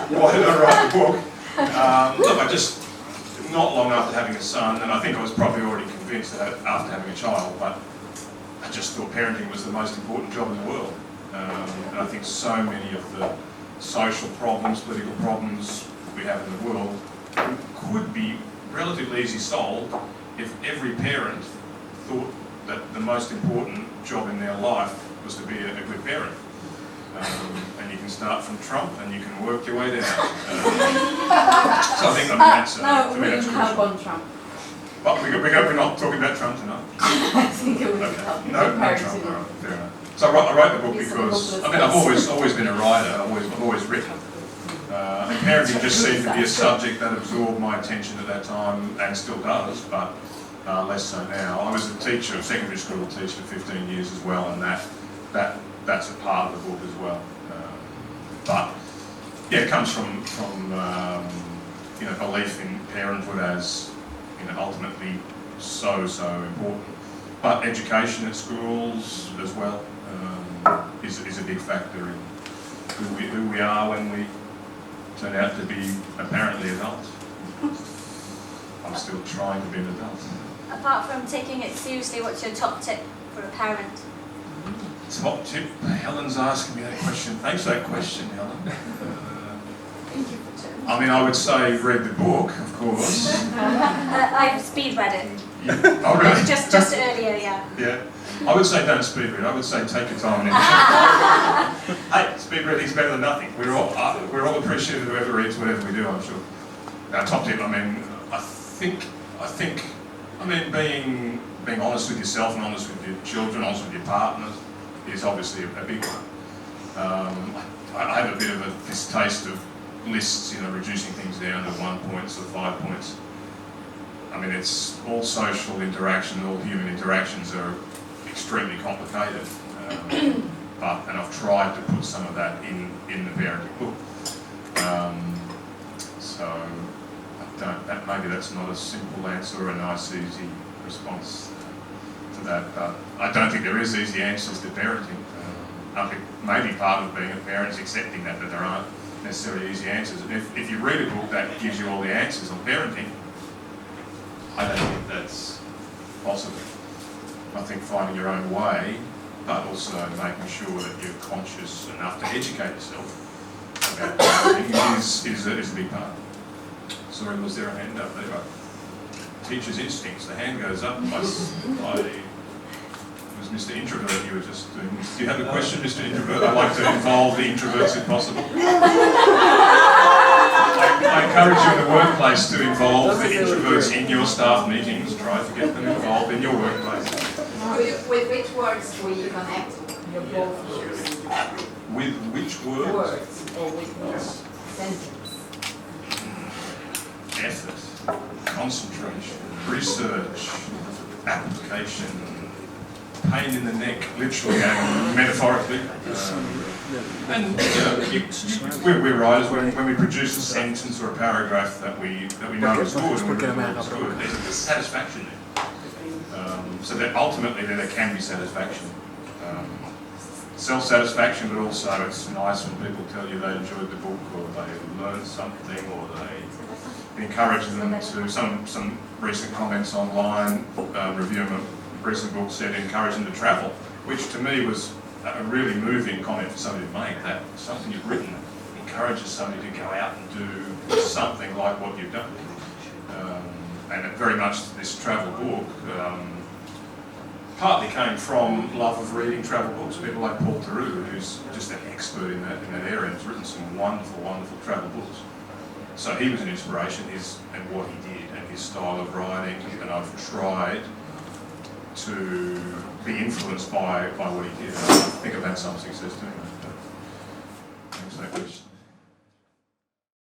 why did I write the book? Look, I just, not long after having a son, and I think I was probably already convinced that after having a child, but I just thought parenting was the most important job in the world. And I think so many of the social problems, political problems we have in the world could be relatively easily solved if every parent thought that the most important job in their life was to be a good parent. And you can start from Trump and you can work your way down. So I think that's no, for me, that's we have crucial. one Trump. But we're not talking about Trump tonight. I think it would help. No Trump. All right, fair enough. So I wrote the book because I've always been a writer. I've always written. And parenting just seemed to be a subject that absorbed my attention at that time and still does, but less so now. I was a teacher, a secondary school teacher for 15 years as well, and that's a part of the book as well. But yeah, it comes from belief in parenthood as ultimately so important. But education at schools as well is a big factor in who we are when we turn out to be apparently adults. I'm still trying to be an adult. Apart from taking it seriously, what's your top tip for a parent? Top tip? Helen's asking me that question. Thanks for that question, Helen. Thank you for telling me. I mean, I would say read the book, of course. I've speed read it. Oh, really? Just earlier, yeah. Yeah. I would say don't speed read. I would say take your time and hey, speed reading's better than nothing. We're all appreciative of whoever reads whatever we do, I'm sure. Now, top tip, I mean, I think being honest with yourself and honest with your children, honest with your partners is obviously a big one. I have a bit of a distaste of lists, reducing things down to 1 point or 5 points. I mean, it's all social interaction, all human interactions are extremely complicated. And I've tried to put some of that in the parenting book. So maybe that's not a simple answer or a nice, easy response to that. But I don't think there is easy answers to parenting. I think maybe part of being a parent is accepting that there aren't necessarily easy answers. And if you read a book that gives you all the answers on parenting, I don't think that's possible. I think finding your own way, but also making sure that you're conscious enough to educate yourself about parenting is a big part. Sorry, was there a hand up there? Teacher's instincts, the hand goes up. It was Mr. Introvert you were just doing. Do you have a question, Mr. Introvert? I'd like to involve the introverts if possible. I encourage you in the workplace to involve the introverts in your staff meetings. Try to get them involved in your workplace. With which words will you connect your both years? With which words? Words or with what sentence? Effort, concentration, research, application, pain in the neck, literally and metaphorically. We're writers. When we produce a sentence or a paragraph that we know is good, there's a satisfaction there. So that ultimately there can be satisfaction. Self-satisfaction, but also it's nice when people tell you they enjoyed the book or they learned something or they encourage them to, some recent comments online, reviewing a recent book said encourage them to travel, which to me was a really moving comment for somebody to make, that something you've written encourages somebody to go out and do something like what you've done. And it very much this travel book partly came from love of reading travel books. People like Paul Theroux, who's just an expert in that area, and has written some wonderful, wonderful travel books. So he was an inspiration, and what he did, and his style of writing, and I've tried to be influenced by what he did. I think I've had some success doing that.